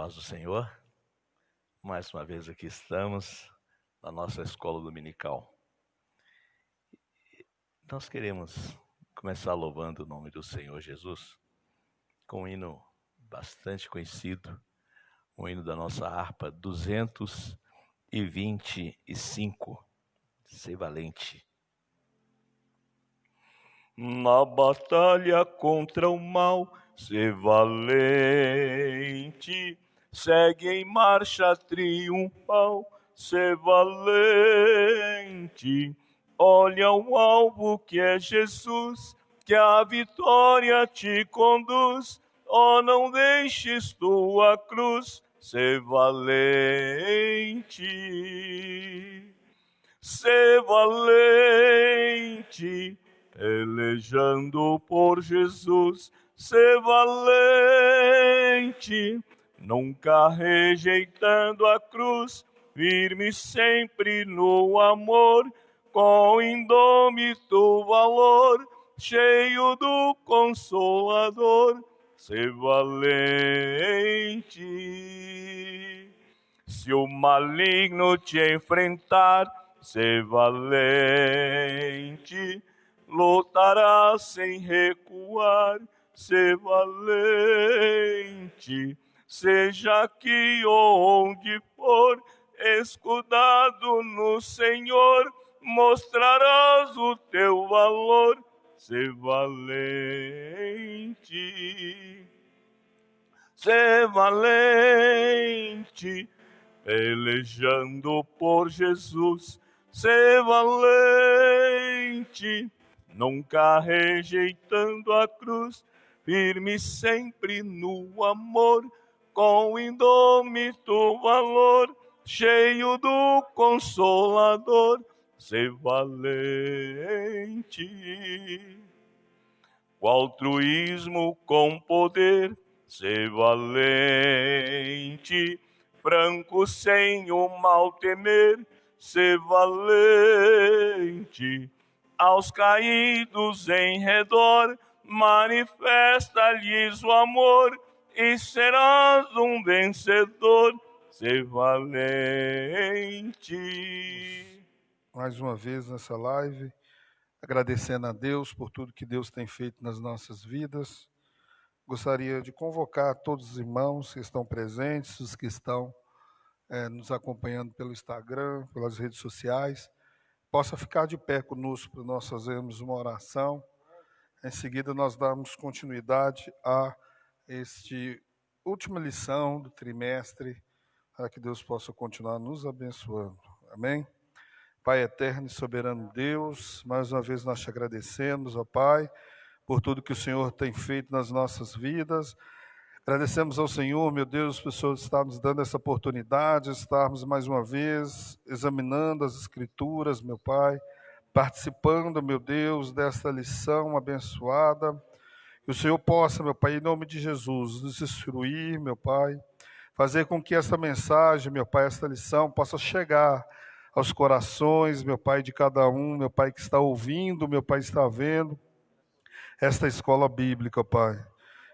paz do Senhor. Mais uma vez aqui estamos na nossa escola dominical. Nós queremos começar louvando o nome do Senhor Jesus com um hino bastante conhecido, um hino da nossa harpa 225, Ser Valente. Na batalha contra o mal, ser valente, segue em marcha triunfal, ser valente. Olha o alvo que é Jesus, que a vitória te conduz. Oh, não deixes tua cruz, ser valente. Ser valente, pelejando por Jesus, ser valente, nunca rejeitando a cruz, firme sempre no amor, com indômito valor, cheio do Consolador, ser valente. Se o maligno te enfrentar, ser valente, lutará sem recuar, ser valente, seja aqui ou onde for, escudado no Senhor, mostrarás o teu valor, ser valente, ser valente, pelejando por Jesus, ser valente, nunca rejeitando a cruz, firme sempre no amor, com indômito valor, cheio do Consolador, ser valente. O altruísmo com poder, ser valente, franco sem o mal temer, ser valente. Aos caídos em redor, manifesta-lhes o amor, e serás um vencedor, ser valente. Mais uma vez nessa live, agradecendo a Deus por tudo que Deus tem feito nas nossas vidas. Gostaria de convocar todos os irmãos que estão presentes, os que estão nos acompanhando pelo Instagram, pelas redes sociais, possa ficar de pé conosco para nós fazermos uma oração. Em seguida, nós damos continuidade a esta última lição do trimestre, para que Deus possa continuar nos abençoando. Amém? Pai eterno e soberano Deus, mais uma vez nós te agradecemos, ó Pai, por tudo que o Senhor tem feito nas nossas vidas. Agradecemos ao Senhor, meu Deus, por estar nos dando essa oportunidade, estarmos mais uma vez examinando as Escrituras, meu Pai, participando, meu Deus, desta lição abençoada. Que o Senhor possa, meu Pai, em nome de Jesus, nos instruir, meu Pai, fazer com que essa mensagem, meu Pai, esta lição possa chegar aos corações, meu Pai, de cada um, meu Pai, que está ouvindo, meu Pai, está vendo esta escola bíblica, Pai.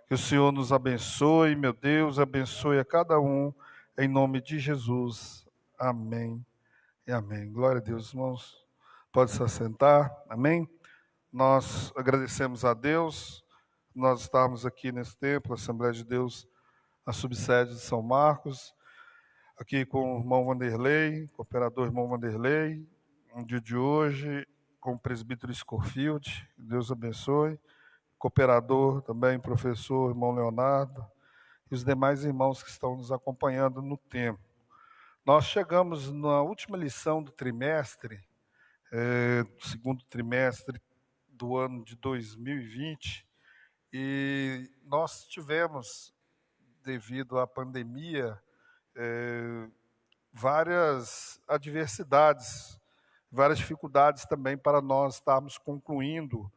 Que o Senhor nos abençoe, meu Deus, abençoe a cada um, em nome de Jesus. Amém e amém. Glória a Deus, irmãos. Pode se assentar, amém? Nós agradecemos a Deus, nós estamos aqui nesse templo, Assembleia de Deus, na subsede de São Marcos, aqui com o irmão Vanderlei, cooperador irmão Vanderlei, no dia de hoje, com o presbítero Scorfield, Deus abençoe, cooperador também, professor, irmão Leonardo, e os demais irmãos que estão nos acompanhando no tempo. Nós chegamos na última lição do trimestre, segundo trimestre do ano de 2020, e nós tivemos, devido à pandemia, várias adversidades, várias dificuldades também para nós estarmos concluindo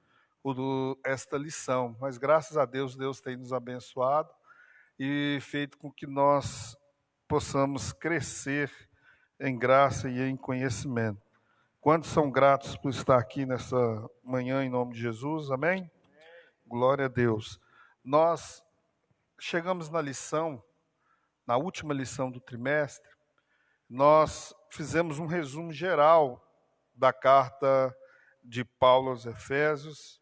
esta lição. Mas graças a Deus, Deus tem nos abençoado e feito com que nós possamos crescer em graça e em conhecimento. Quantos são gratos por estar aqui nessa manhã em nome de Jesus? Amém? Glória a Deus. Nós chegamos na lição na última lição do trimestre, nós fizemos um resumo geral da carta de Paulo aos Efésios,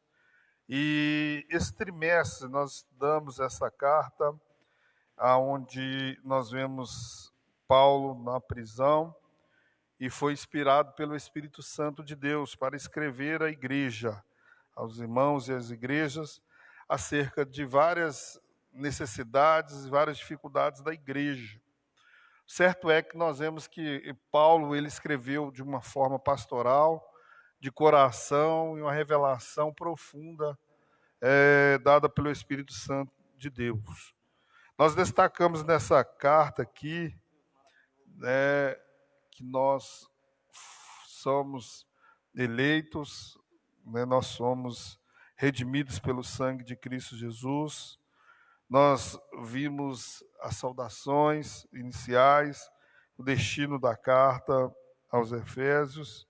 e esse trimestre nós estudamos essa carta, onde nós vemos Paulo na prisão, e foi inspirado pelo Espírito Santo de Deus para escrever à igreja, aos irmãos e às igrejas, acerca de várias necessidades e várias dificuldades da igreja. Certo é que nós vemos que Paulo ele escreveu de uma forma pastoral, de coração, e uma revelação profunda dada pelo Espírito Santo de Deus. Nós destacamos nessa carta aqui que nós somos eleitos, nós somos redimidos pelo sangue de Cristo Jesus. Nós vimos as saudações iniciais, o destino da carta aos Efésios,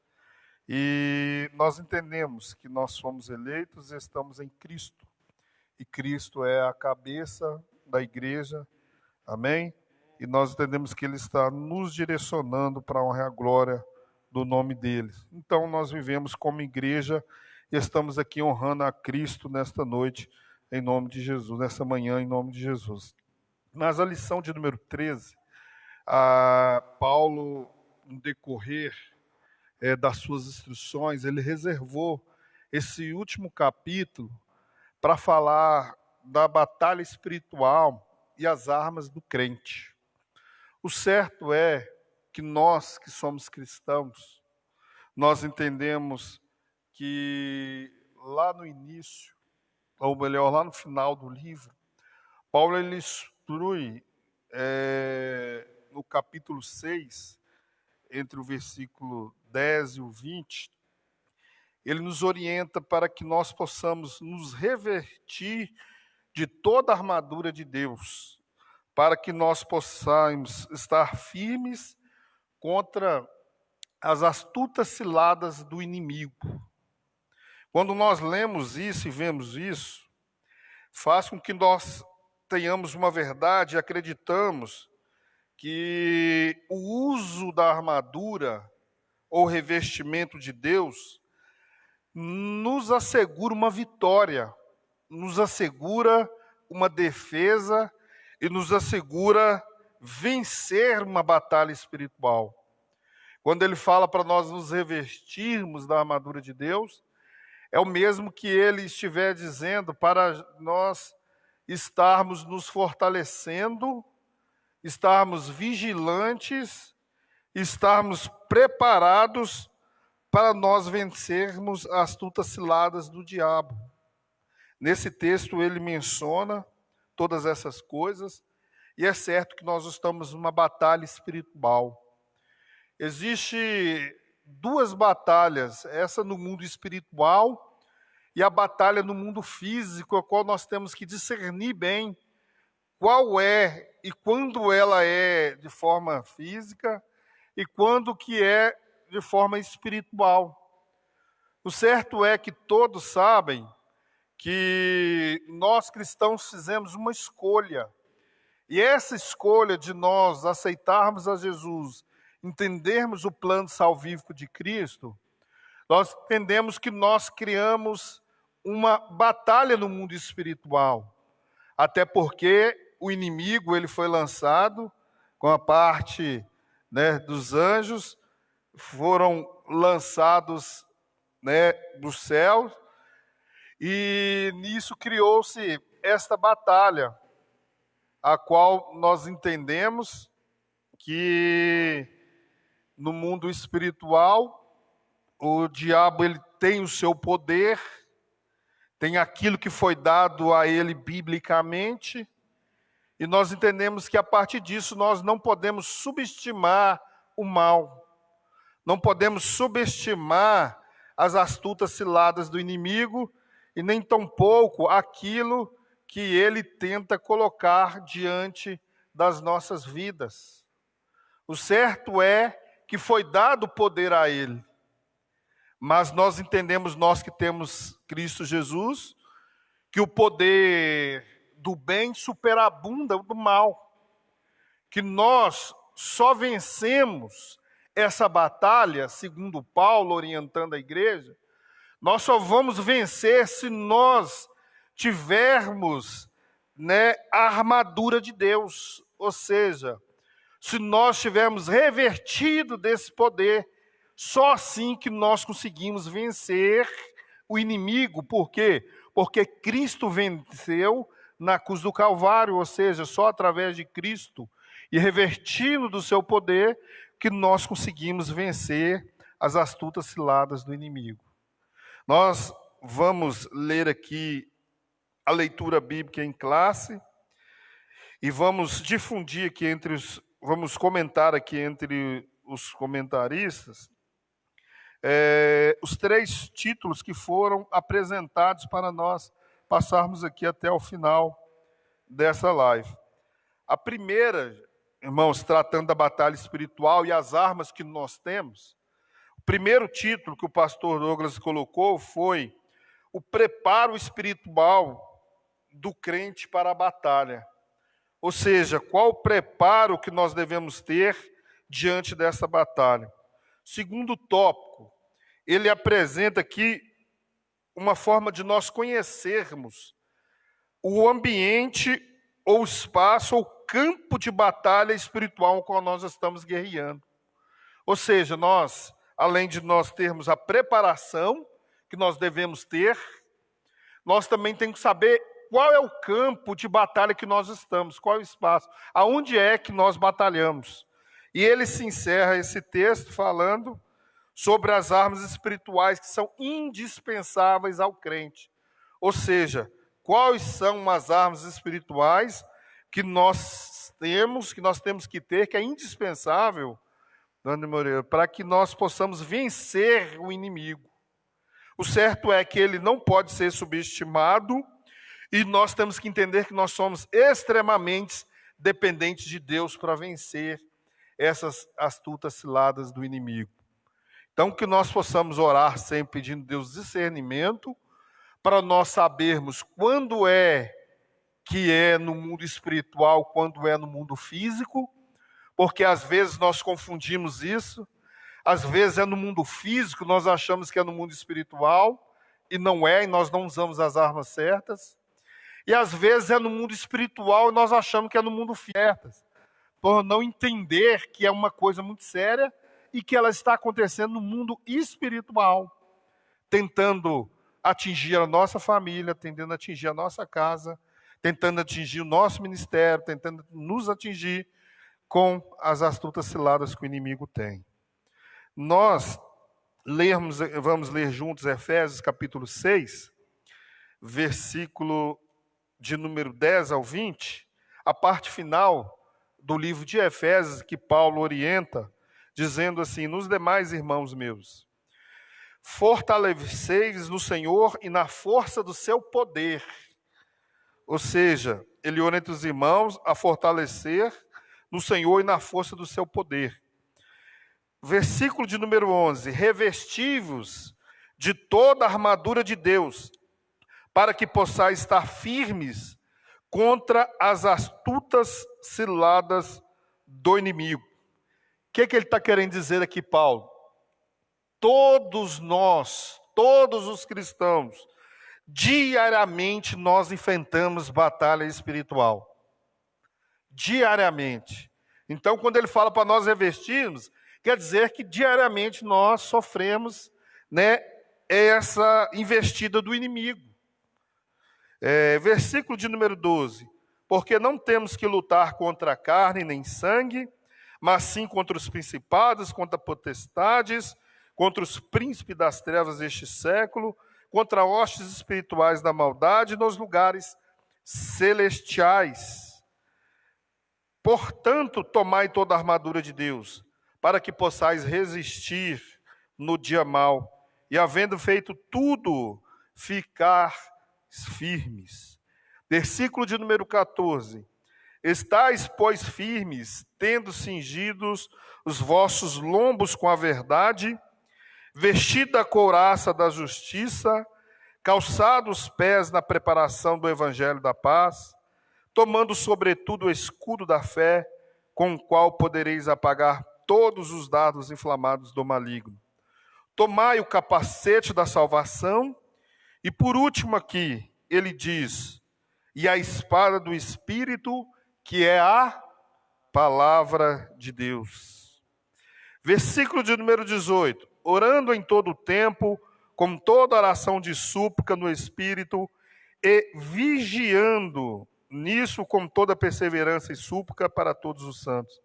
e nós entendemos que nós somos eleitos e estamos em Cristo, e Cristo é a cabeça da igreja, amém? E nós entendemos que Ele está nos direcionando para a honra e a glória do nome dEle. Então nós vivemos como igreja e estamos aqui honrando a Cristo nesta noite, em nome de Jesus, nessa manhã, em nome de Jesus. Mas a lição de número 13, Paulo, no decorrer das suas instruções, ele reservou esse último capítulo para falar da batalha espiritual e as armas do crente. O certo é que nós que somos cristãos, nós entendemos que lá no início, ou melhor, lá no final do livro, Paulo ele instrui no capítulo 6, entre o versículo 10 e o 20, ele nos orienta para que nós possamos nos revertir de toda a armadura de Deus, para que nós possamos estar firmes contra as astutas ciladas do inimigo. Quando nós lemos isso e vemos isso, faz com que nós tenhamos uma verdade e acreditamos que o uso da armadura ou revestimento de Deus nos assegura uma vitória, nos assegura uma defesa e nos assegura vencer uma batalha espiritual. Quando ele fala para nós nos revestirmos da armadura de Deus, é o mesmo que ele estiver dizendo para nós estarmos nos fortalecendo, estarmos vigilantes, estarmos preparados para nós vencermos as astutas ciladas do diabo. Nesse texto ele menciona todas essas coisas, e é certo que nós estamos numa batalha espiritual. Existem duas batalhas, essa no mundo espiritual e a batalha no mundo físico, a qual nós temos que discernir bem qual é e quando ela é de forma física e quando que é de forma espiritual. O certo é que todos sabem que nós cristãos fizemos uma escolha, e essa escolha de nós aceitarmos a Jesus, entendermos o plano salvífico de Cristo, nós entendemos que nós criamos uma batalha no mundo espiritual, até porque o inimigo ele foi lançado com a parte dos anjos, foram lançados dos céus, e nisso criou-se esta batalha, a qual nós entendemos que no mundo espiritual o diabo ele tem o seu poder, tem aquilo que foi dado a ele biblicamente, e nós entendemos que a partir disso nós não podemos subestimar o mal, não podemos subestimar as astutas ciladas do inimigo, e nem tampouco aquilo que ele tenta colocar diante das nossas vidas. O certo é que foi dado poder a ele, mas nós entendemos, nós que temos Cristo Jesus, que o poder do bem superabunda o do mal, que nós só vencemos essa batalha, segundo Paulo orientando a igreja, nós só vamos vencer se nós tivermos, a armadura de Deus, ou seja, se nós tivermos revertido desse poder, só assim que nós conseguimos vencer o inimigo. Por quê? Porque Cristo venceu na cruz do Calvário, ou seja, só através de Cristo e revertindo do seu poder que nós conseguimos vencer as astutas ciladas do inimigo. Nós vamos ler aqui a leitura bíblica em classe e vamos difundir aqui vamos comentar aqui entre os comentaristas os 3 títulos que foram apresentados para nós passarmos aqui até o final dessa live. A primeira, irmãos, tratando da batalha espiritual e as armas que nós temos, o primeiro título que o pastor Douglas colocou foi o preparo espiritual do crente para a batalha. Ou seja, qual o preparo que nós devemos ter diante dessa batalha. Segundo tópico, ele apresenta aqui uma forma de nós conhecermos o ambiente ou espaço ou campo de batalha espiritual com qual nós estamos guerreando. Ou seja, nós, além de nós termos a preparação que nós devemos ter, nós também temos que saber qual é o campo de batalha que nós estamos, qual é o espaço, aonde é que nós batalhamos. E ele se encerra esse texto falando sobre as armas espirituais que são indispensáveis ao crente. Ou seja, quais são as armas espirituais que nós temos que ter, que é indispensável, Dona Moreira, para que nós possamos vencer o inimigo. O certo é que ele não pode ser subestimado e nós temos que entender que nós somos extremamente dependentes de Deus para vencer essas astutas ciladas do inimigo. Então, que nós possamos orar sempre pedindo a Deus discernimento para nós sabermos quando é que é no mundo espiritual, quando é no mundo físico, porque às vezes nós confundimos isso, às vezes é no mundo físico, nós achamos que é no mundo espiritual, e não é, e nós não usamos as armas certas, e às vezes é no mundo espiritual e nós achamos que é no mundo físico, por não entender que é uma coisa muito séria e que ela está acontecendo no mundo espiritual, tentando atingir a nossa família, tentando atingir a nossa casa, tentando atingir o nosso ministério, tentando nos atingir com as astutas ciladas que o inimigo tem. Nós vamos ler juntos Efésios capítulo 6, versículo de número 10 ao 20, a parte final do livro de Efésios que Paulo orienta, dizendo assim: nos demais, irmãos meus, fortalecei-vos no Senhor e na força do seu poder. Ou seja, ele orienta os irmãos a fortalecer no Senhor e na força do seu poder. Versículo de número 11, revesti-vos de toda a armadura de Deus, para que possais estar firmes contra as astutas ciladas do inimigo. O que ele está querendo dizer aqui, Paulo? Todos nós, todos os cristãos, diariamente nós enfrentamos batalha espiritual. Diariamente. Então, quando ele fala para nós revestirmos, quer dizer que diariamente nós sofremos, essa investida do inimigo. Versículo de número 12. Porque não temos que lutar contra a carne nem sangue, mas sim contra os principados, contra potestades, contra os príncipes das trevas deste século, contra hostes espirituais da maldade nos lugares celestiais. Portanto, tomai toda a armadura de Deus, para que possais resistir no dia mau, e havendo feito tudo, ficar firmes. Versículo de número 14. Estais, pois, firmes, tendo cingidos os vossos lombos com a verdade, vestida a couraça da justiça, calçados os pés na preparação do evangelho da paz, tomando sobretudo o escudo da fé, com o qual podereis apagar todos os dardos inflamados do maligno. Tomai o capacete da salvação. E por último aqui, ele diz, e a espada do Espírito, que é a palavra de Deus. Versículo de número 18. Orando em todo o tempo, com toda oração de súplica no Espírito, e vigiando nisso com toda perseverança e súplica para todos os santos.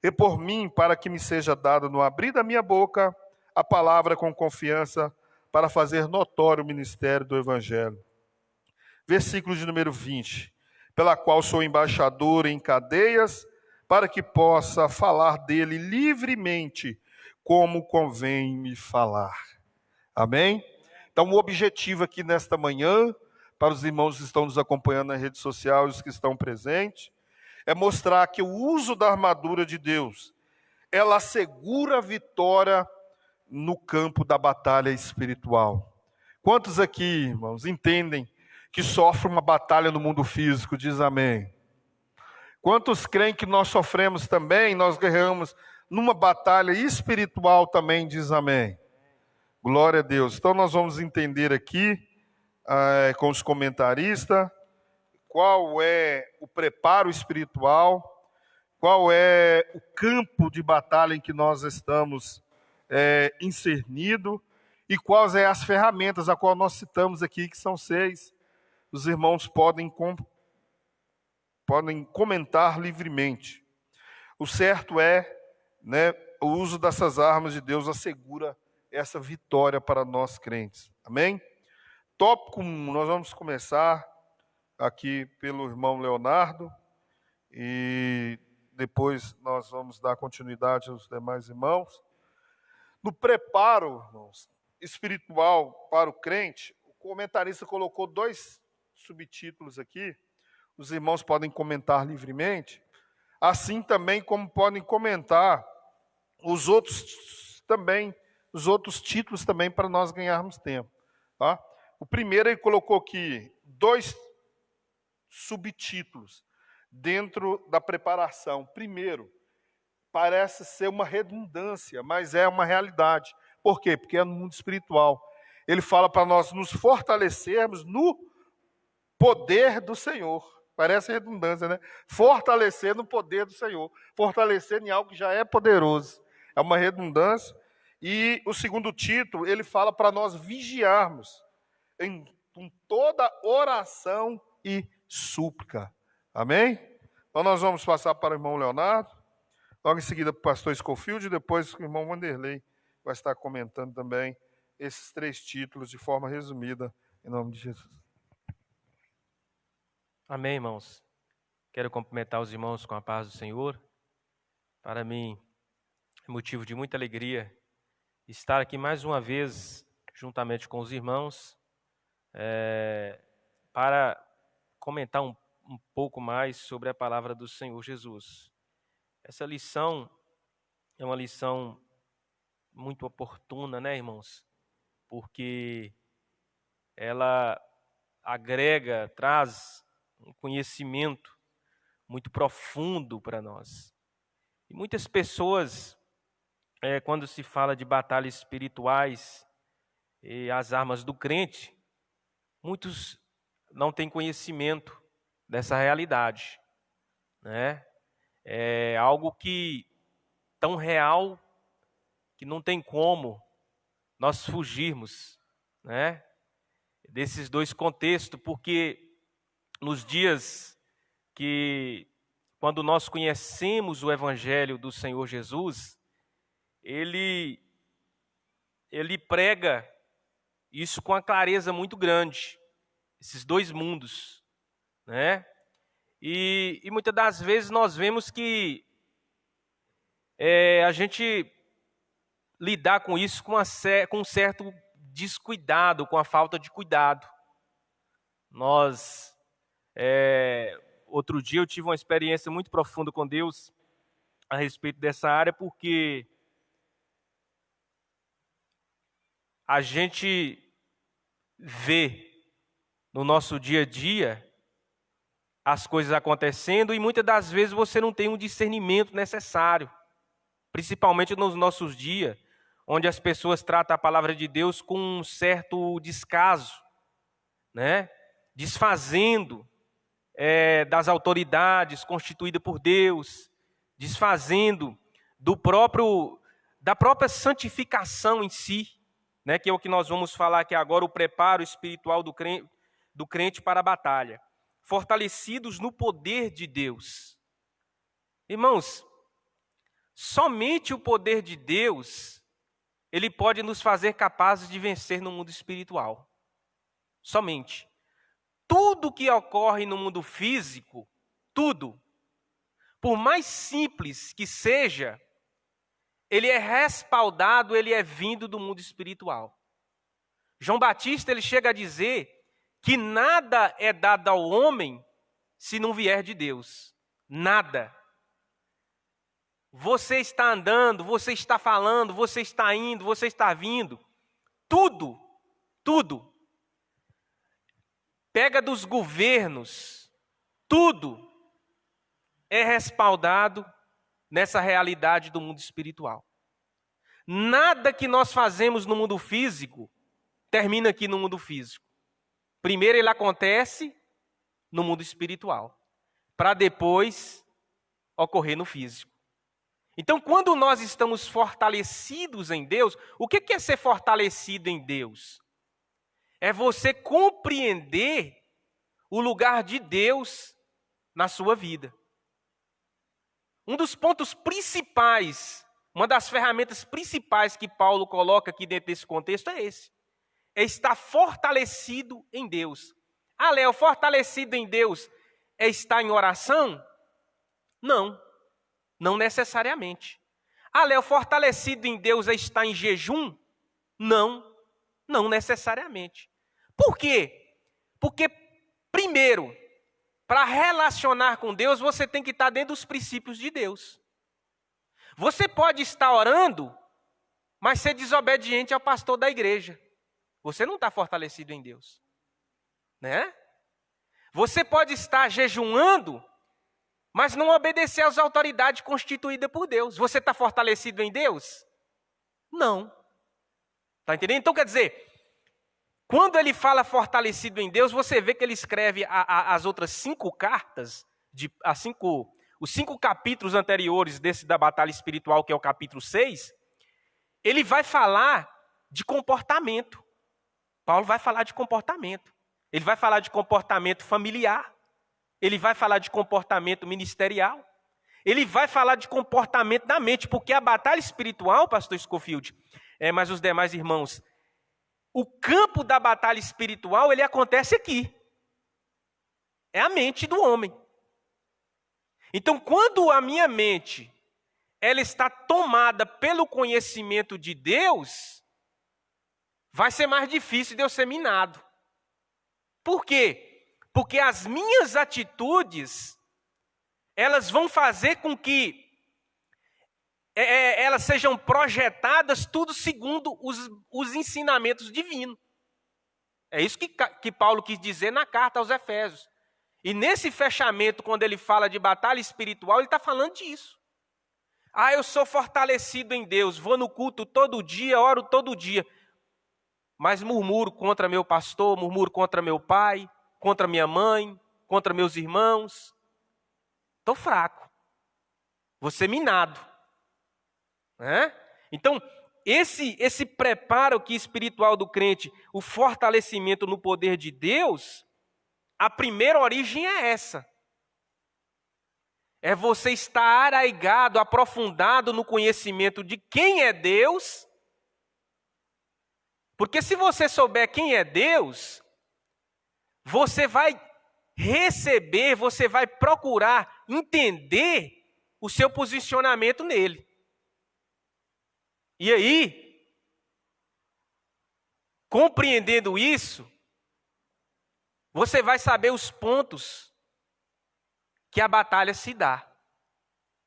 E por mim, para que me seja dado no abrir da minha boca a palavra com confiança, para fazer notório o ministério do Evangelho. Versículo de número 20. Pela qual sou embaixador em cadeias, para que possa falar dele livremente, como convém me falar. Amém? Então, o objetivo aqui nesta manhã, para os irmãos que estão nos acompanhando na rede social e os que estão presentes, é mostrar que o uso da armadura de Deus, ela assegura a vitória no campo da batalha espiritual. Quantos aqui, irmãos, entendem que sofrem uma batalha no mundo físico? Diz amém. Quantos creem que nós sofremos também, nós guerreamos numa batalha espiritual também? Diz amém. Glória a Deus. Então nós vamos entender aqui, com os comentaristas, qual é o preparo espiritual, qual é o campo de batalha em que nós estamos inserido, e quais são as ferramentas a qual nós citamos aqui, que são 6. Os irmãos podem comentar livremente. O certo é, o uso dessas armas de Deus assegura essa vitória para nós crentes. Amém? Tópico 1, nós vamos começar aqui pelo irmão Leonardo, e depois nós vamos dar continuidade aos demais irmãos. No preparo, irmãos, espiritual para o crente, o comentarista colocou 2 subtítulos aqui. Os irmãos podem comentar livremente, assim também como podem comentar os outros títulos também, para nós ganharmos tempo. Tá? O primeiro, ele colocou aqui 2 subtítulos dentro da preparação. Primeiro, parece ser uma redundância, mas é uma realidade. Por quê? Porque é no mundo espiritual. Ele fala para nós nos fortalecermos no poder do Senhor. Parece redundância, né? Fortalecer no poder do Senhor. Fortalecer em algo que já é poderoso. É uma redundância. E o segundo título, ele fala para nós vigiarmos com toda oração e súplica. Amém? Então nós vamos passar para o irmão Leonardo. Logo em seguida, para o pastor Scofield, e depois o irmão Wanderley vai estar comentando também esses 3 títulos de forma resumida, em nome de Jesus. Amém, irmãos. Quero cumprimentar os irmãos com a paz do Senhor. Para mim, é motivo de muita alegria estar aqui mais uma vez, juntamente com os irmãos, para comentar um pouco mais sobre a palavra do Senhor Jesus. Essa lição é uma lição muito oportuna, né, irmãos? Porque ela agrega, traz um conhecimento muito profundo para nós. E muitas pessoas, quando se fala de batalhas espirituais e as armas do crente, muitos não têm conhecimento dessa realidade, né? É algo que tão real que não tem como nós fugirmos, né, desses 2 contextos, porque nos dias que, quando nós conhecemos o Evangelho do Senhor Jesus, ele prega isso com uma clareza muito grande, esses 2 mundos, né? E muitas das vezes nós vemos que a gente lidar com isso com um certo descuidado, com a falta de cuidado. Outro dia eu tive uma experiência muito profunda com Deus a respeito dessa área, porque a gente vê no nosso dia a dia as coisas acontecendo e muitas das vezes você não tem um discernimento necessário, principalmente nos nossos dias, onde as pessoas tratam a palavra de Deus com um certo descaso, né? Desfazendo das autoridades constituídas por Deus, desfazendo da própria santificação em si, né? Que é o que nós vamos falar aqui agora, o preparo espiritual do crente para a batalha. Fortalecidos no poder de Deus. Irmãos, somente o poder de Deus, ele pode nos fazer capazes de vencer no mundo espiritual. Somente. Tudo que ocorre no mundo físico, tudo, por mais simples que seja, ele é respaldado, ele é vindo do mundo espiritual. João Batista, ele chega a dizer que nada é dado ao homem se não vier de Deus. Nada. Você está andando, você está falando, você está indo, você está vindo. Tudo. Pega dos governos, tudo é respaldado nessa realidade do mundo espiritual. Nada que nós fazemos no mundo físico termina aqui no mundo físico. Primeiro ele acontece no mundo espiritual, para depois ocorrer no físico. Então, quando nós estamos fortalecidos em Deus, o que é ser fortalecido em Deus? É você compreender o lugar de Deus na sua vida. Um dos pontos principais, uma das ferramentas principais que Paulo coloca aqui dentro desse contexto é esse. É estar fortalecido em Deus. Ah, Léo, fortalecido em Deus é estar em oração? Não necessariamente. Ah, Léo, fortalecido em Deus é estar em jejum? Não necessariamente. Por quê? Porque, primeiro, para relacionar com Deus, você tem que estar dentro dos princípios de Deus. Você pode estar orando, mas ser desobediente ao pastor da igreja. Você não está fortalecido em Deus, né? Você pode estar jejuando, mas não obedecer às autoridades constituídas por Deus. Você está fortalecido em Deus? Não. Está entendendo? Então, quer dizer, quando ele fala fortalecido em Deus, você vê que ele escreve as outras 5 cartas, os 5 capítulos anteriores desse da batalha espiritual, que é o capítulo 6, ele vai falar de comportamento. Paulo vai falar de comportamento. Ele vai falar de comportamento familiar. Ele vai falar de comportamento ministerial. Ele vai falar de comportamento da mente, porque a batalha espiritual, pastor Scofield, mas os demais irmãos, o campo da batalha espiritual, ele acontece aqui. É a mente do homem. Então, quando a minha mente, ela está tomada pelo conhecimento de Deus, vai ser mais difícil de eu ser minado. Por quê? Porque as minhas atitudes, elas vão fazer com que elas sejam projetadas tudo segundo os ensinamentos divinos. É isso que Paulo quis dizer na carta aos Efésios. E nesse fechamento, quando ele fala de batalha espiritual, ele está falando disso. Ah, eu sou fortalecido em Deus, vou no culto todo dia, oro todo dia. Mas murmuro contra meu pastor, murmuro contra meu pai, contra minha mãe, contra meus irmãos. Estou fraco. Vou ser minado. Então, esse preparo aqui espiritual do crente, o fortalecimento no poder de Deus, a primeira origem é essa. É você estar arraigado, aprofundado no conhecimento de quem é Deus. Porque se você souber quem é Deus, você vai receber, você vai procurar entender o seu posicionamento nele. E aí, compreendendo isso, você vai saber os pontos que a batalha se dá.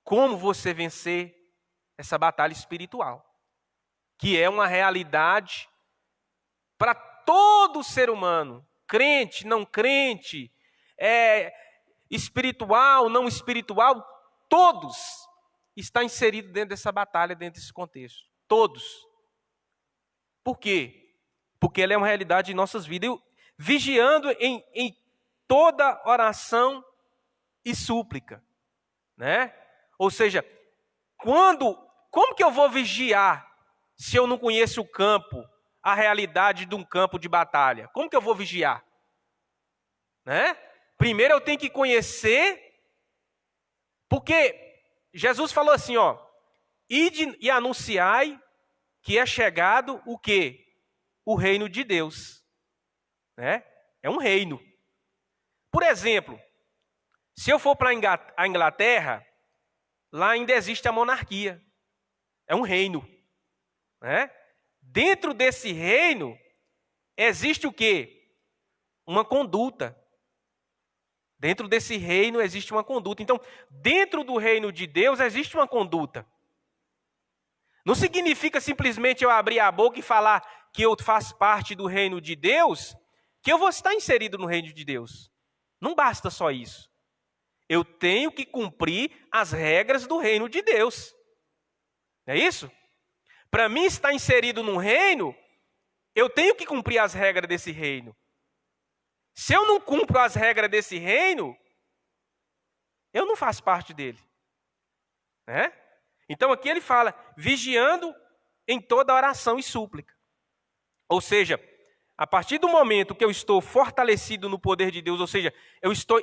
Como você vencer essa batalha espiritual, que é uma realidade para todo ser humano, crente, não crente, espiritual, não espiritual, todos estão inseridos dentro dessa batalha, dentro desse contexto. Todos. Por quê? Porque ela é uma realidade em nossas vidas. Vigiando em toda oração e súplica. Né? Ou seja, como que eu vou vigiar se eu não conheço o campo, a realidade de um campo de batalha? Como que eu vou vigiar? Né? Primeiro eu tenho que conhecer, porque Jesus falou assim, ó, ide e anunciai que é chegado o quê? O reino de Deus. Né? É um reino. Por exemplo, se eu for para a Inglaterra, lá ainda existe a monarquia. É um reino. Né? Dentro desse reino, existe o quê? Uma conduta. Dentro desse reino existe uma conduta. Então, dentro do reino de Deus existe uma conduta. Não significa simplesmente eu abrir a boca e falar que eu faço parte do reino de Deus, que eu vou estar inserido no reino de Deus. Não basta só isso. Eu tenho que cumprir as regras do reino de Deus. É isso? Para mim estar inserido num reino, eu tenho que cumprir as regras desse reino. Se eu não cumpro as regras desse reino, eu não faço parte dele. Né? Então aqui ele fala, vigiando em toda oração e súplica. Ou seja, a partir do momento que eu estou fortalecido no poder de Deus, ou seja, eu estou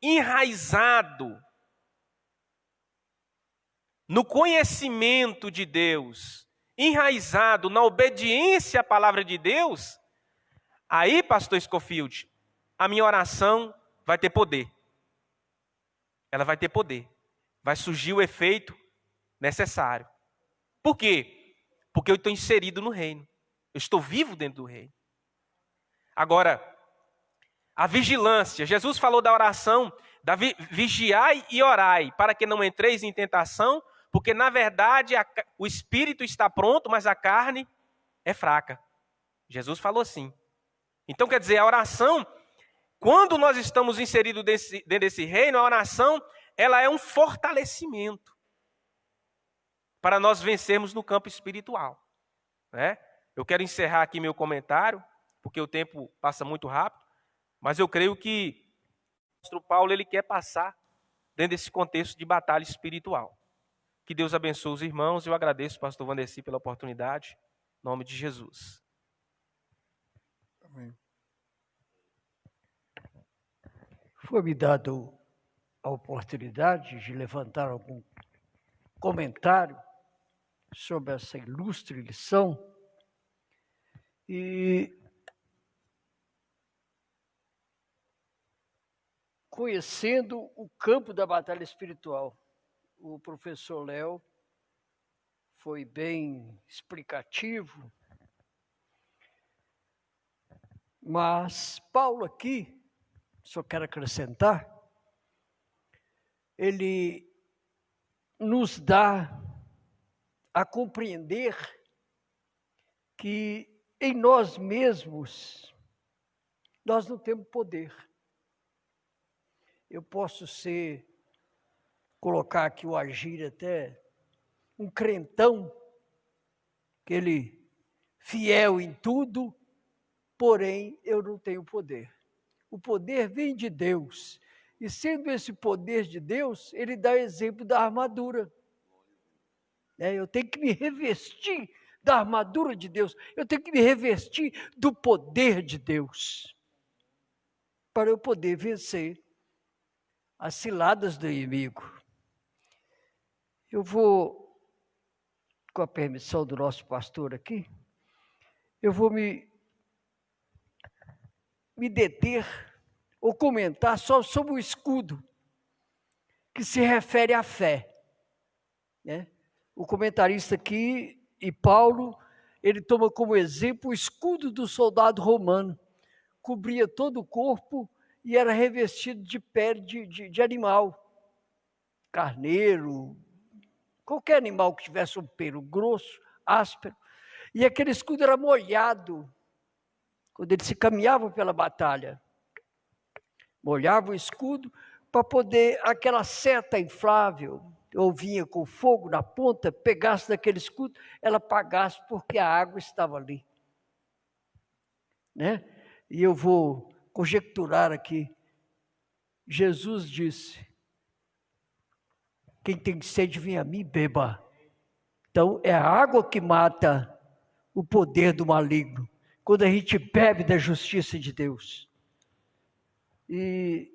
enraizado no conhecimento de Deus, enraizado na obediência à palavra de Deus, aí, pastor Scofield, a minha oração vai ter poder. Ela vai ter poder. Vai surgir o efeito necessário. Por quê? Porque eu estou inserido no reino. Eu estou vivo dentro do reino. Agora, a vigilância. Jesus falou da oração, da vigiai e orai, para que não entreis em tentação, porque na verdade o espírito está pronto, mas a carne é fraca. Jesus falou assim. Então quer dizer, a oração, quando nós estamos inseridos dentro desse reino, a oração, ela é um fortalecimento para nós vencermos no campo espiritual. Né? Eu quero encerrar aqui meu comentário, porque o tempo passa muito rápido, mas eu creio que o apóstolo Paulo ele quer passar dentro desse contexto de batalha espiritual. Que Deus abençoe os irmãos, eu agradeço, pastor Vandeci, pela oportunidade, em nome de Jesus. Amém. Foi-me dado a oportunidade de levantar algum comentário sobre essa ilustre lição e conhecendo o campo da batalha espiritual. O professor Léo foi bem explicativo, mas Paulo aqui, só quero acrescentar, ele nos dá a compreender que em nós mesmos nós não temos poder. Eu posso colocar aqui o agir até um crentão, aquele fiel em tudo, porém eu não tenho poder. O poder vem de Deus. E sendo esse poder de Deus, ele dá exemplo da armadura. Eu tenho que me revestir da armadura de Deus. Eu tenho que me revestir do poder de Deus. Para eu poder vencer as ciladas do inimigo. Eu vou, com a permissão do nosso pastor aqui, eu vou me deter ou comentar só sobre o escudo, que se refere à fé. Né? O comentarista aqui, e Paulo, ele toma como exemplo o escudo do soldado romano, cobria todo o corpo e era revestido de pele de animal, carneiro, qualquer animal que tivesse um pelo grosso, áspero, e aquele escudo era molhado, quando ele se caminhava pela batalha. Molhava o escudo, para poder aquela seta inflável, ou vinha com fogo na ponta, pegasse daquele escudo, ela apagasse porque a água estava ali. Né? E eu vou conjecturar aqui. Jesus disse: quem tem sede, vem a mim, beba. Então, é a água que mata o poder do maligno, quando a gente bebe da justiça de Deus. E,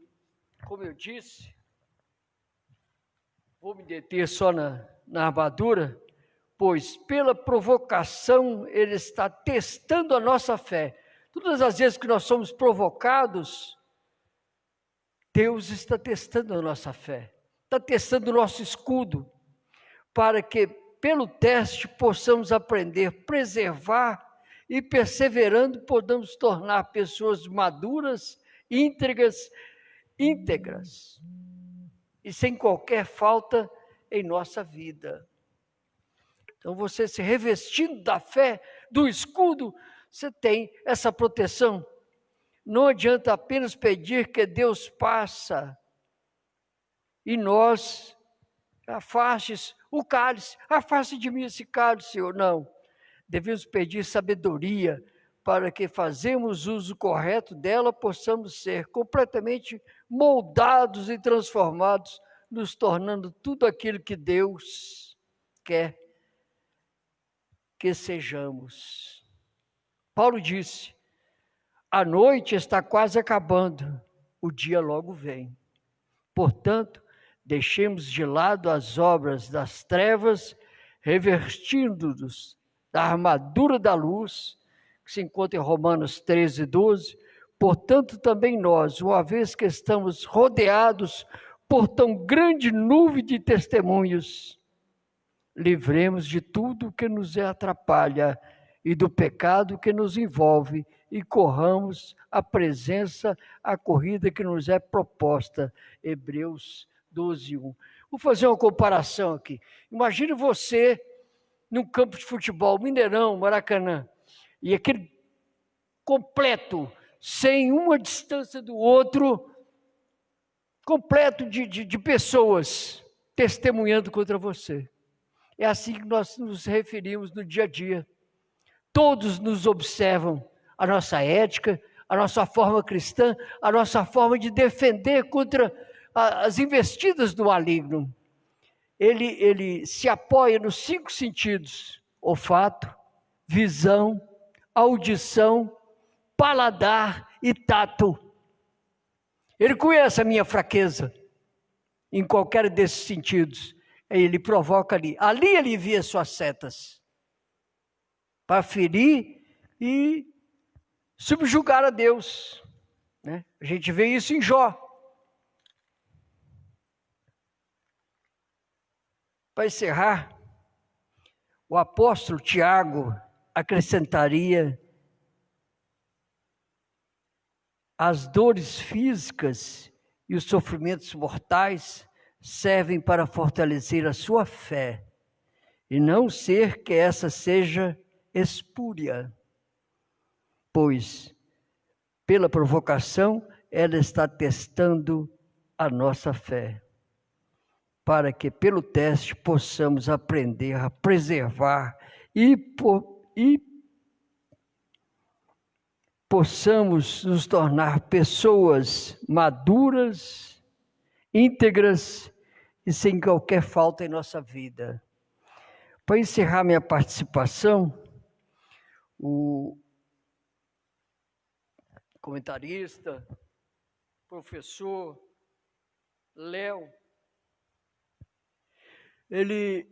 como eu disse, vou me deter só na armadura, pois pela provocação ele está testando a nossa fé. Todas as vezes que nós somos provocados, Deus está testando a nossa fé, está testando o nosso escudo, para que pelo teste possamos aprender, preservar e perseverando podamos tornar pessoas maduras, íntegras e sem qualquer falta em nossa vida. Então você se revestindo da fé, do escudo, você tem essa proteção. Não adianta apenas pedir que Deus passe e nós afastes o cálice, afaste de mim esse cálice, Senhor. Não, devemos pedir sabedoria para que fazemos uso correto dela, possamos ser completamente moldados e transformados, nos tornando tudo aquilo que Deus quer que sejamos. Paulo disse: a noite está quase acabando, o dia logo vem. Portanto, deixemos de lado as obras das trevas, revestindo-nos da armadura da luz, que se encontra em Romanos 13, 12. Portanto, também nós, uma vez que estamos rodeados por tão grande nuvem de testemunhos, livremos de tudo que nos atrapalha e do pecado que nos envolve, e corramos a corrida que nos é proposta. Hebreus 12:1. Vou fazer uma comparação aqui. Imagine você num campo de futebol, Mineirão, Maracanã, e aquele completo, sem uma distância do outro, completo de pessoas testemunhando contra você. É assim que nós nos referimos no dia a dia. Todos nos observam a nossa ética, a nossa forma cristã, a nossa forma de defender contra as investidas do maligno. Ele se apoia nos 5 sentidos: olfato, visão, audição, paladar e tato. Ele conhece a minha fraqueza em qualquer desses sentidos. Ele provoca ali ele envia suas setas para ferir e subjugar a Deus, né? A gente vê isso em Jó. Para encerrar, o apóstolo Tiago acrescentaria: as dores físicas e os sofrimentos mortais servem para fortalecer a sua fé, e não ser que essa seja espúria, pois, pela provocação, ela está testando a nossa fé, para que pelo teste possamos aprender a preservar e possamos nos tornar pessoas maduras, íntegras e sem qualquer falta em nossa vida. Para encerrar minha participação, o comentarista, professor Léo, ele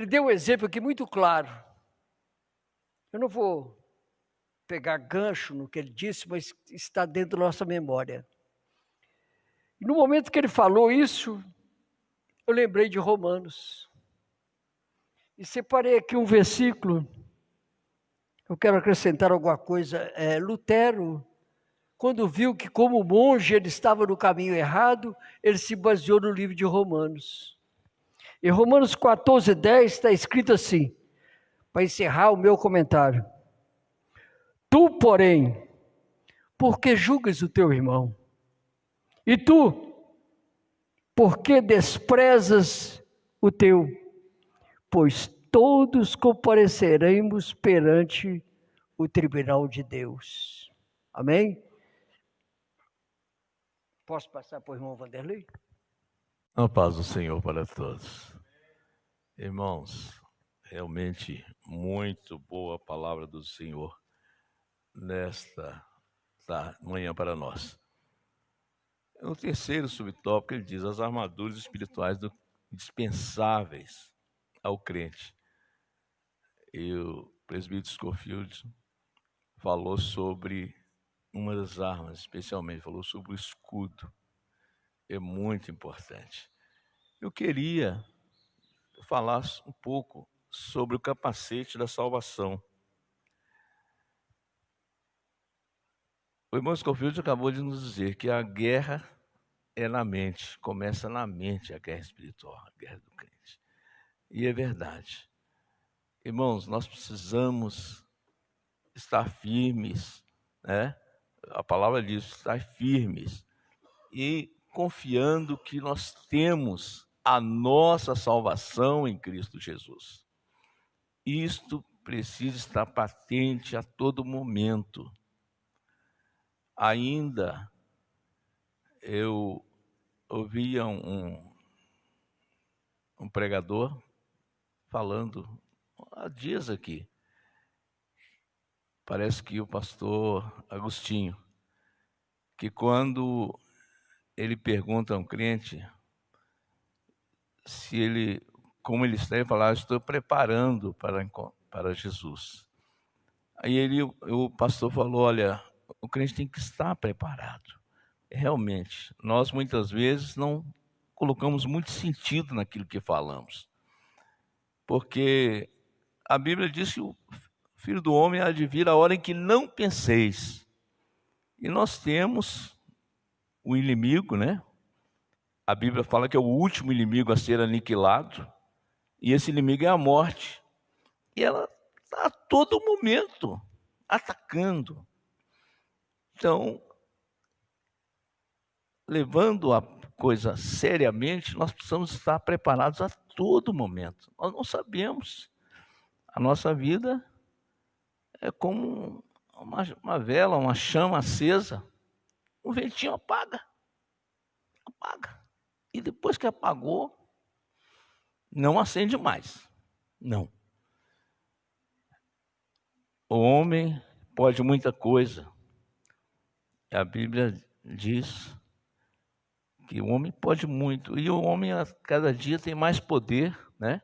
deu um exemplo aqui muito claro. Eu não vou pegar gancho no que ele disse, mas está dentro da nossa memória. E no momento que ele falou isso, eu lembrei de Romanos. E separei aqui um versículo. Eu quero acrescentar alguma coisa. Lutero, quando viu que como monge ele estava no caminho errado, ele se baseou no livro de Romanos. Em Romanos 14:10 está escrito assim, para encerrar o meu comentário: tu, porém, por que julgas o teu irmão? E tu, Por que desprezas o teu? Pois todos compareceremos perante o tribunal de Deus. Amém? Posso passar para o irmão Vanderlei? A paz do Senhor para todos. Irmãos, realmente muito boa a palavra do Senhor nesta manhã para nós. No terceiro subtópico, ele diz as armaduras espirituais indispensáveis ao crente. E o presbítero Scofield falou sobre uma das armas, especialmente, falou sobre o escudo. É muito importante. Eu queria falar um pouco sobre o capacete da salvação. O irmão Scofield acabou de nos dizer que a guerra é na mente, começa na mente a guerra espiritual, a guerra do crente. E é verdade. Irmãos, nós precisamos estar firmes, né? A palavra diz, estar firmes e confiando que nós temos a nossa salvação em Cristo Jesus. Isto precisa estar patente a todo momento. Ainda eu ouvia um pregador falando há dias aqui, parece que o pastor Agostinho, que quando ele pergunta a um crente se ele, como ele está, ele fala, estou preparando para Jesus. Aí o pastor falou, olha, o crente tem que estar preparado. Realmente, nós muitas vezes não colocamos muito sentido naquilo que falamos. Porque a Bíblia diz que o Filho do Homem há de vir a hora em que não penseis. E nós temos o inimigo, né? A Bíblia fala que é o último inimigo a ser aniquilado. E esse inimigo é a morte. E ela está a todo momento atacando. Então, levando a coisa seriamente, nós precisamos estar preparados a todo momento. Nós não sabemos. A nossa vida é como uma vela, uma chama acesa. Um ventinho apaga. E depois que apagou, não acende mais. Não. O homem pode muita coisa. A Bíblia diz que o homem pode muito. E o homem, a cada dia, tem mais poder, né?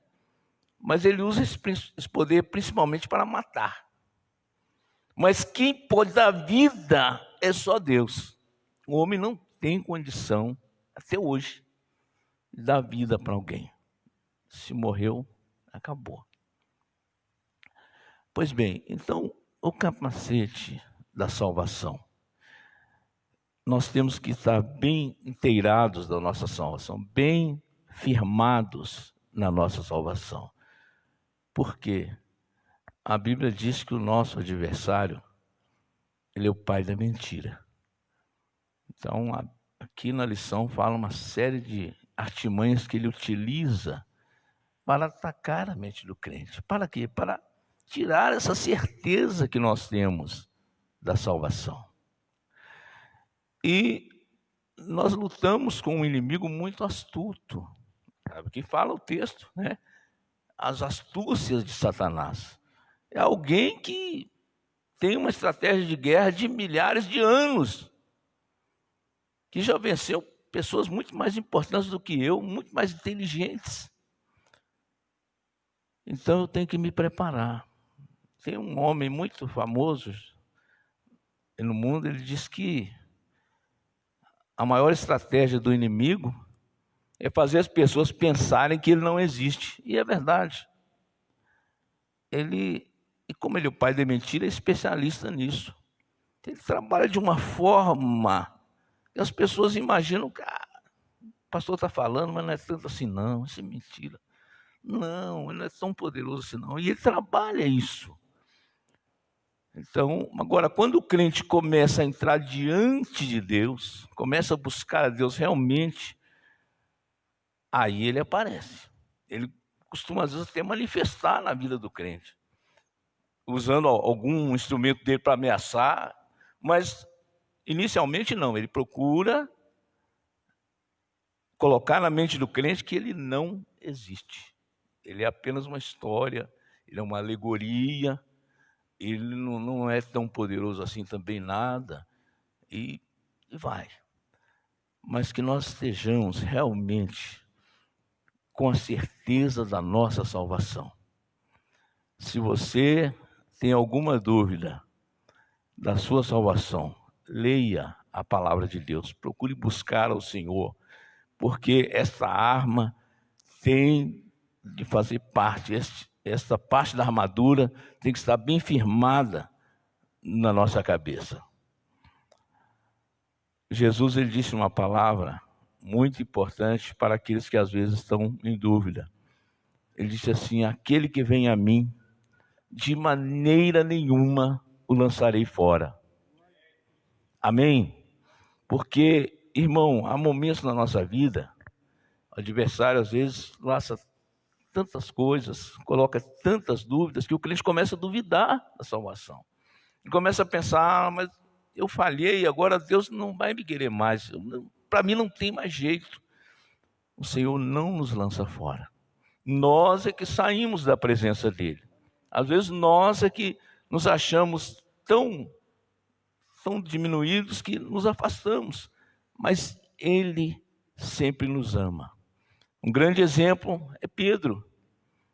Mas ele usa esse poder principalmente para matar. Mas quem pode dar vida é só Deus. O homem não tem condição, até hoje, de dar vida para alguém. Se morreu, acabou. Pois bem, então, o capacete da salvação. Nós temos que estar bem inteirados da nossa salvação, bem firmados na nossa salvação. Por quê? A Bíblia diz que o nosso adversário, ele é o pai da mentira. Então, aqui na lição fala uma série de artimanhas que ele utiliza para atacar a mente do crente. Para quê? Para tirar essa certeza que nós temos da salvação. E nós lutamos com um inimigo muito astuto. Sabe o que fala o texto, né? As astúcias de Satanás. É alguém que tem uma estratégia de guerra de milhares de anos, que já venceu pessoas muito mais importantes do que eu, muito mais inteligentes. Então eu tenho que me preparar. Tem um homem muito famoso no mundo, ele diz que a maior estratégia do inimigo é fazer as pessoas pensarem que ele não existe. E é verdade. E como ele é o pai da mentira, é especialista nisso. Ele trabalha de uma forma que as pessoas imaginam que o pastor está falando, mas não é tanto assim não, isso é mentira. Não, ele não é tão poderoso assim não. E ele trabalha isso. Então, agora, quando o crente começa a entrar diante de Deus, começa a buscar a Deus realmente, aí ele aparece. Ele costuma, às vezes, até manifestar na vida do crente, usando algum instrumento dele para ameaçar, mas inicialmente não, ele procura colocar na mente do crente que ele não existe. Ele é apenas uma história, ele é uma alegoria, ele não é tão poderoso assim também nada, e vai. Mas que nós estejamos realmente com a certeza da nossa salvação. Se você tem alguma dúvida da sua salvação, leia a palavra de Deus, procure buscar ao Senhor, porque essa arma tem de fazer parte, essa parte da armadura tem que estar bem firmada na nossa cabeça. Jesus, ele disse uma palavra muito importante para aqueles que às vezes estão em dúvida. Ele disse assim: aquele que vem a mim, de maneira nenhuma o lançarei fora. Amém? Porque, irmão, há momentos na nossa vida, o adversário às vezes lança tantas coisas, coloca tantas dúvidas, que o crente começa a duvidar da salvação. E começa a pensar: mas eu falhei, agora Deus não vai me querer mais, para mim não tem mais jeito. O Senhor não nos lança fora. Nós é que saímos da presença dele. Às vezes nós é que nos achamos tão diminuídos que nos afastamos, mas ele sempre nos ama. Um grande exemplo é Pedro.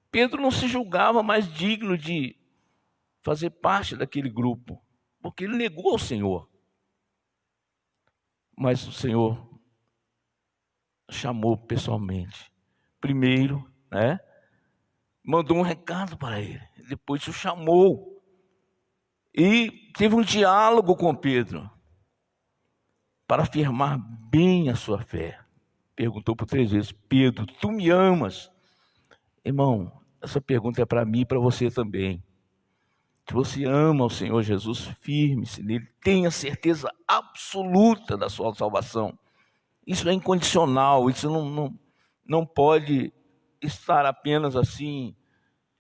Pedro não se julgava mais digno de fazer parte daquele grupo, porque ele negou ao Senhor. Mas o Senhor chamou pessoalmente. Primeiro, mandou um recado para ele. Depois o chamou. E teve um diálogo com Pedro para afirmar bem a sua fé. Perguntou por 3 vezes: Pedro, tu me amas? Irmão, essa pergunta é para mim e para você também. Se você ama o Senhor Jesus, firme-se nele, tenha certeza absoluta da sua salvação. Isso é incondicional, isso não pode estar apenas assim,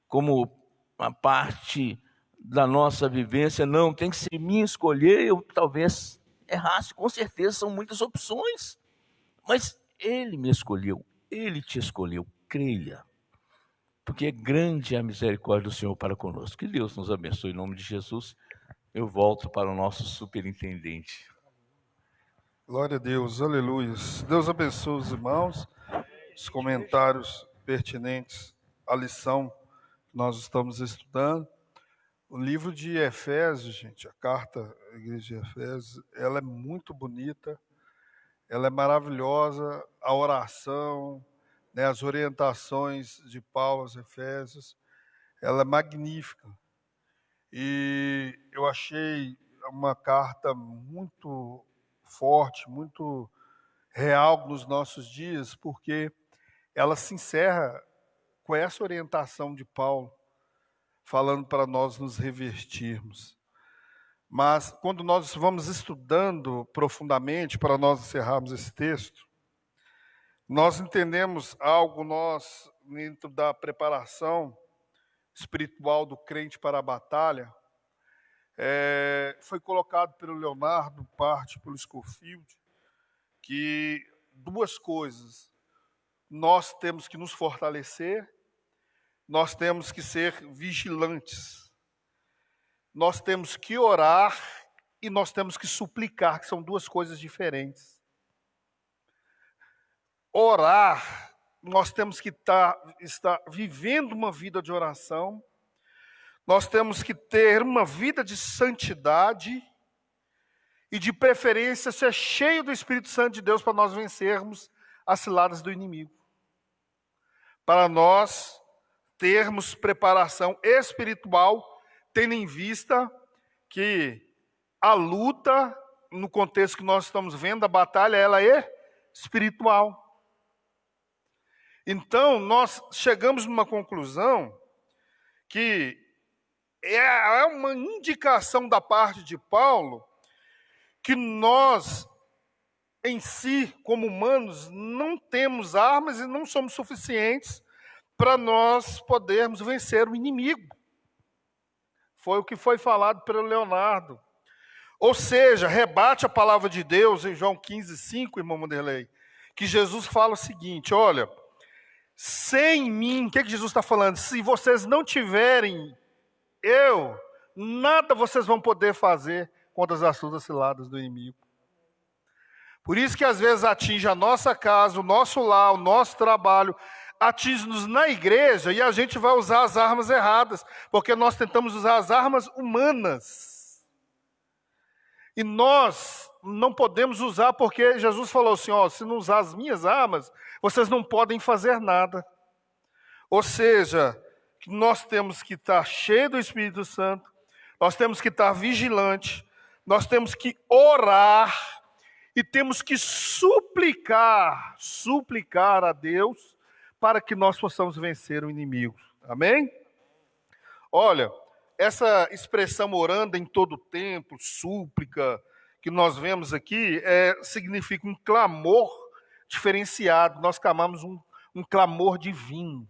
como uma parte da nossa vivência. Não, tem que ser minha escolher. Eu talvez errasse, com certeza são muitas opções, mas ele me escolheu, ele te escolheu, creia. Porque grande é a misericórdia do Senhor para conosco. Que Deus nos abençoe em nome de Jesus. Eu volto para o nosso superintendente. Glória a Deus, aleluia. Deus abençoe os irmãos, os comentários pertinentes à lição que nós estamos estudando. O livro de Efésios, gente, a carta à igreja de Efésios, ela é muito bonita, ela é maravilhosa, a oração, as orientações de Paulo aos Efésios, ela é magnífica. E eu achei uma carta muito forte, muito real nos nossos dias, porque ela se encerra com essa orientação de Paulo, falando para nós nos revestirmos. Mas quando nós vamos estudando profundamente, para nós encerrarmos esse texto, nós entendemos algo, dentro da preparação espiritual do crente para a batalha, foi colocado pelo Leonardo, parte pelo Scofield, que 2 coisas: nós temos que nos fortalecer, nós temos que ser vigilantes, nós temos que orar e nós temos que suplicar, que são 2 coisas diferentes. Orar, nós temos que estar vivendo uma vida de oração, nós temos que ter uma vida de santidade e, de preferência, ser cheio do Espírito Santo de Deus para nós vencermos as ciladas do inimigo. Para nós termos preparação espiritual, tendo em vista que a luta, no contexto que nós estamos vendo, a batalha, ela é espiritual. Então, nós chegamos numa conclusão que é uma indicação da parte de Paulo que nós em si, como humanos, não temos armas e não somos suficientes para nós podermos vencer o inimigo. Foi o que foi falado pelo Leonardo. Ou seja, rebate a palavra de Deus em João 15:5, irmão Wanderlei, que Jesus fala o seguinte, olha, sem mim, o que Jesus está falando? Se vocês não tiverem eu, nada vocês vão poder fazer contra as astutas ciladas do inimigo. Por isso que às vezes atinge a nossa casa, o nosso lar, o nosso trabalho, atinge-nos na igreja e a gente vai usar as armas erradas, porque nós tentamos usar as armas humanas. E nós não podemos usar porque Jesus falou assim, ó, se não usar as minhas armas, vocês não podem fazer nada. Ou seja, nós temos que estar cheios do Espírito Santo, nós temos que estar vigilantes, nós temos que orar e temos que suplicar a Deus para que nós possamos vencer o inimigo. Amém? Olha, essa expressão orando em todo o tempo, súplica, que nós vemos aqui, significa um clamor diferenciado. Nós clamamos um clamor divino.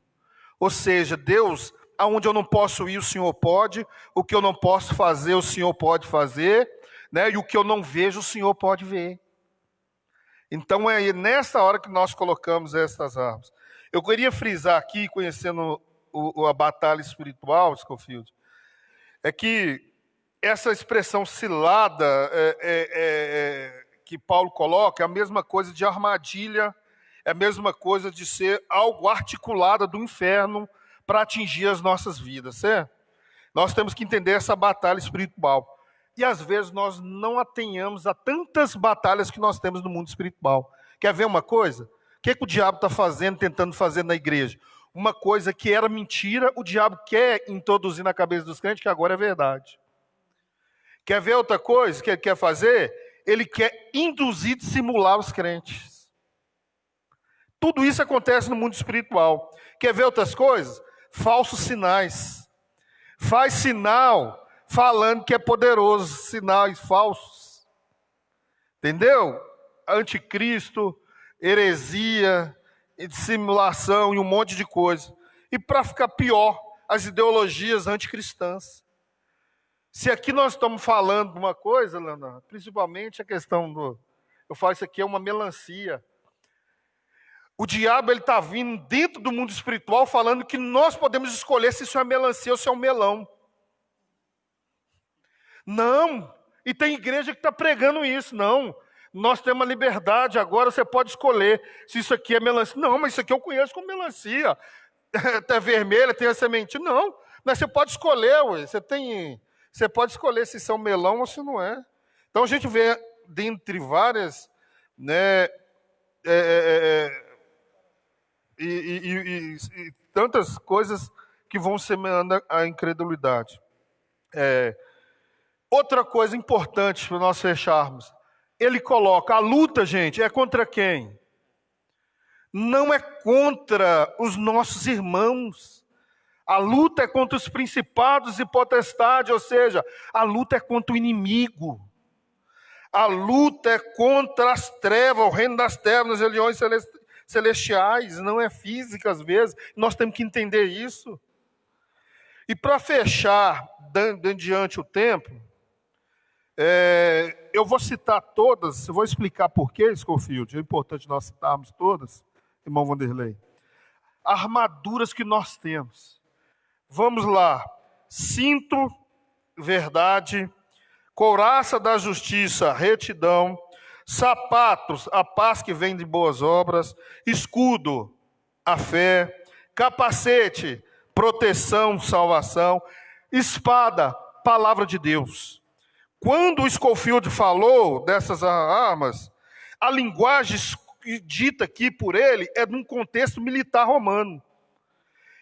Ou seja, Deus, aonde eu não posso ir, o Senhor pode. O que eu não posso fazer, o Senhor pode fazer. Né? E o que eu não vejo, o Senhor pode ver. Então é nessa hora que nós colocamos essas armas. Eu queria frisar aqui, conhecendo a batalha espiritual, Scofield, é que essa expressão cilada que Paulo coloca é a mesma coisa de armadilha, é a mesma coisa de ser algo articulado do inferno para atingir as nossas vidas, certo? Nós temos que entender essa batalha espiritual. E às vezes nós não atenhamos a tantas batalhas que nós temos no mundo espiritual. Quer ver uma coisa? O que o diabo está fazendo, tentando fazer na igreja? Uma coisa que era mentira, o diabo quer introduzir na cabeça dos crentes, que agora é verdade. Quer ver outra coisa que ele quer fazer? Ele quer induzir, dissimular os crentes. Tudo isso acontece no mundo espiritual. Quer ver outras coisas? Falsos sinais. Faz sinal falando que é poderoso, sinais falsos. Entendeu? Anticristo, heresia, dissimulação e um monte de coisa. E para ficar pior, as ideologias anticristãs. Se aqui nós estamos falando de uma coisa, Leonardo, principalmente a questão eu falo, isso aqui é uma melancia. O diabo está vindo dentro do mundo espiritual falando que nós podemos escolher se isso é melancia ou se é um melão. Não, e tem igreja que está pregando isso, não. Nós temos a liberdade, agora você pode escolher se isso aqui é melancia. Não, mas isso aqui eu conheço como melancia. É vermelha, tem a semente. Não, mas você pode escolher, ué. Você pode escolher se isso é um melão ou se não é. Então a gente vê, dentre várias, né, e tantas coisas que vão semeando a incredulidade. Outra coisa importante para nós fecharmos, ele coloca, a luta, gente, é contra quem? Não é contra os nossos irmãos. A luta é contra os principados e potestades, ou seja, a luta é contra o inimigo. A luta é contra as trevas, o reino das trevas, as religiões celestiais, não é física às vezes. Nós temos que entender isso. E para fechar, dando diante o tempo, eu vou citar todas, eu vou explicar por quê, Scofield, é importante nós citarmos todas, irmão Wanderlei. Armaduras que nós temos. Vamos lá. Cinto, verdade. Couraça da justiça, retidão. Sapatos, a paz que vem de boas obras. Escudo, a fé. Capacete, proteção, salvação. Espada, palavra de Deus. Quando o Scofield falou dessas armas, a linguagem dita aqui por ele é de um contexto militar romano.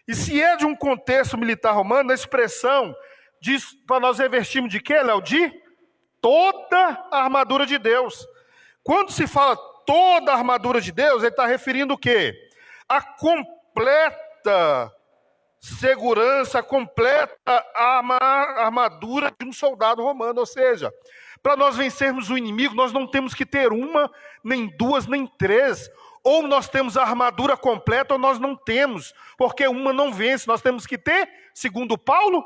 E se é de um contexto militar romano, a expressão diz para nós revestirmos de quê, Léo? De toda a armadura de Deus. Quando se fala toda a armadura de Deus, ele está referindo o quê? A completa segurança, a completa armadura de um soldado romano. Ou seja, Para nós vencermos o inimigo, nós não temos que ter uma, nem duas, nem três. Ou nós temos a armadura completa ou nós não temos, porque uma não vence. Nós temos que ter, segundo Paulo,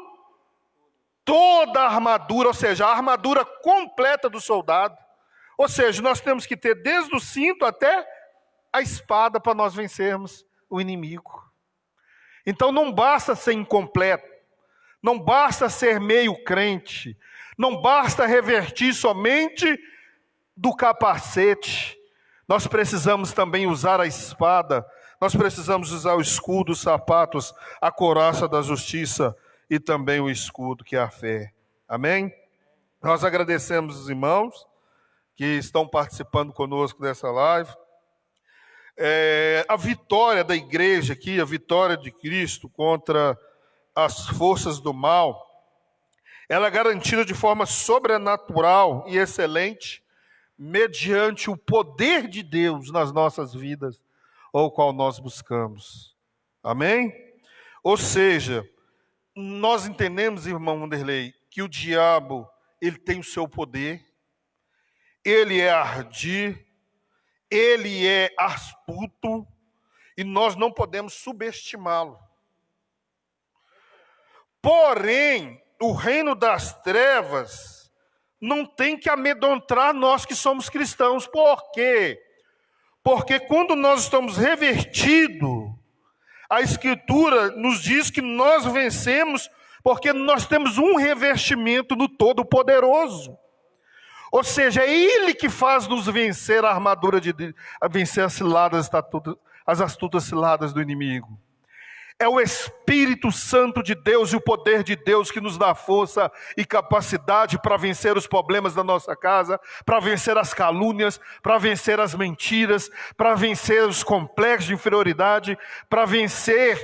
toda a armadura, ou seja, a armadura completa do soldado. Ou seja, nós temos que ter desde o cinto até a espada para nós vencermos o inimigo. Então não basta ser incompleto, não basta ser meio crente, não basta revertir somente do capacete. Nós precisamos também usar a espada, nós precisamos usar o escudo, os sapatos, a couraça da justiça e também o escudo que é a fé. Amém? Nós agradecemos os irmãos que estão participando conosco dessa live. A vitória da igreja aqui, a vitória de Cristo contra as forças do mal, ela é garantida de forma sobrenatural e excelente, mediante o poder de Deus nas nossas vidas, o qual nós buscamos. Amém? Ou seja, nós entendemos, irmão Wanderley, que o diabo, ele tem o seu poder, ele é ardio, ele é astuto, e nós não podemos subestimá-lo. Porém, o reino das trevas não tem que amedrontar nós que somos cristãos. Por quê? Porque quando nós estamos revertidos, a Escritura nos diz que nós vencemos porque nós temos um revestimento no Todo-Poderoso. Ou seja, é Ele que faz nos vencer a armadura de Deus, a vencer as astutas ciladas do inimigo. É o Espírito Santo de Deus e o poder de Deus que nos dá força e capacidade para vencer os problemas da nossa casa, para vencer as calúnias, para vencer as mentiras, para vencer os complexos de inferioridade, para vencer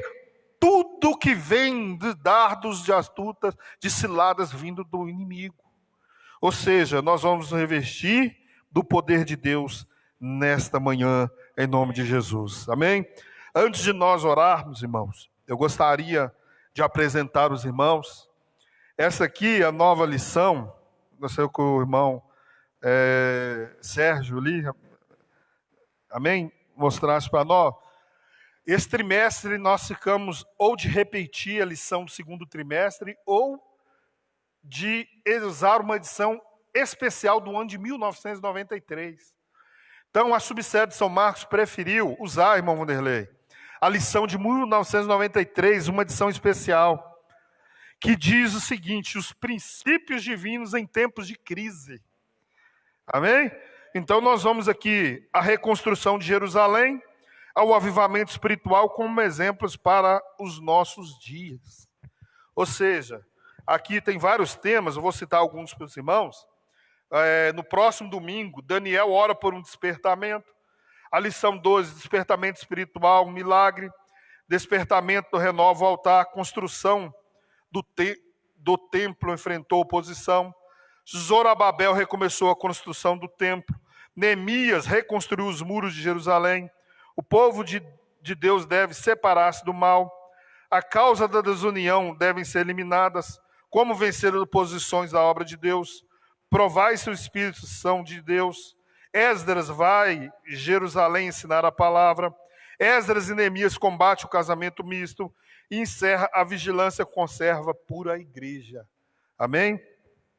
tudo que vem de dardos, de astutas, de ciladas vindo do inimigo. Ou seja, nós vamos nos revestir do poder de Deus nesta manhã, em nome de Jesus. Amém? Antes de nós orarmos, irmãos, eu gostaria de apresentar os irmãos. Essa aqui é a nova lição. Não sei o que o irmão Sérgio ali, amém? Mostrasse para nós. Esse trimestre nós ficamos ou de repetir a lição do segundo trimestre ou de usar uma edição especial do ano de 1993. Então, a subsede de São Marcos preferiu usar, irmão Wanderley, a lição de 1993, uma edição especial, que diz o seguinte: os princípios divinos em tempos de crise. Amém? Então, nós vamos aqui a reconstrução de Jerusalém, ao avivamento espiritual como exemplos para os nossos dias. Ou seja, aqui tem vários temas, eu vou citar alguns para os irmãos. No próximo domingo, Daniel ora por um despertamento. A lição 12, despertamento espiritual, um milagre. Despertamento do renova o altar. Construção do templo enfrentou oposição. Zorobabel recomeçou a construção do templo. Neemias reconstruiu os muros de Jerusalém. O povo de Deus deve separar-se do mal. A causa da desunião devem ser eliminadas. Como vencer as oposições à obra de Deus? Provai se o Espírito são de Deus. Esdras vai a Jerusalém ensinar a palavra. Esdras e Neemias combate o casamento misto e encerra a vigilância, conserva pura a igreja. Amém?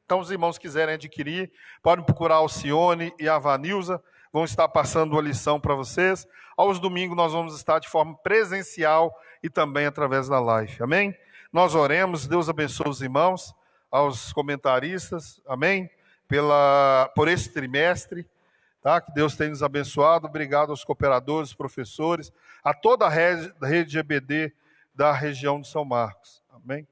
Então, os irmãos quiserem adquirir, podem procurar a Alcione e a Vanilza, vão estar passando a lição para vocês. Aos domingos nós vamos estar de forma presencial e também através da live. Amém? Nós oremos, Deus abençoe os irmãos, aos comentaristas, amém? Por esse trimestre, tá? Que Deus tenha nos abençoado. Obrigado aos cooperadores, professores, a toda a rede EBD da região de São Marcos. Amém?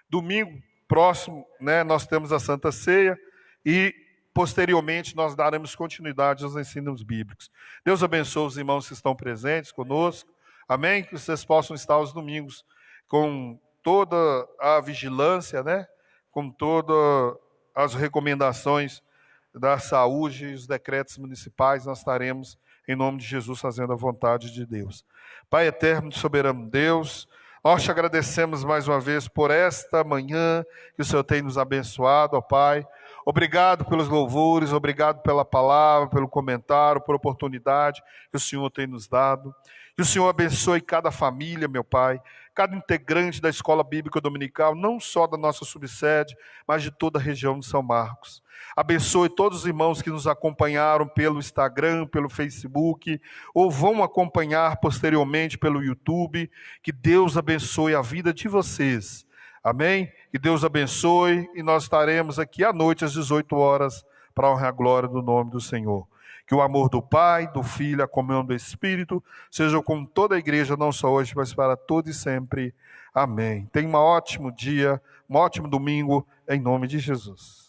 Domingo próximo, né, nós temos a Santa Ceia e posteriormente nós daremos continuidade aos ensinos bíblicos. Deus abençoe os irmãos que estão presentes conosco. Amém? Que vocês possam estar aos domingos com toda a vigilância, né? Com todas as recomendações da saúde e os decretos municipais, nós estaremos, em nome de Jesus, fazendo a vontade de Deus. Pai eterno, soberano Deus, nós te agradecemos mais uma vez por esta manhã que o Senhor tem nos abençoado, ó Pai. Obrigado pelos louvores, obrigado pela palavra, pelo comentário, por oportunidade que o Senhor tem nos dado. Que o Senhor abençoe cada família, meu Pai, cada integrante da Escola Bíblica Dominical, não só da nossa subsede, mas de toda a região de São Marcos. Abençoe todos os irmãos que nos acompanharam pelo Instagram, pelo Facebook, ou vão acompanhar posteriormente pelo YouTube. Que Deus abençoe a vida de vocês. Amém? Que Deus abençoe, e nós estaremos aqui à noite às 18 horas para a honra e a glória do nome do Senhor. Que o amor do Pai, do Filho, a comunhão do Espírito sejam com toda a igreja, não só hoje, mas para todo e sempre. Amém. Tenha um ótimo dia, um ótimo domingo, em nome de Jesus.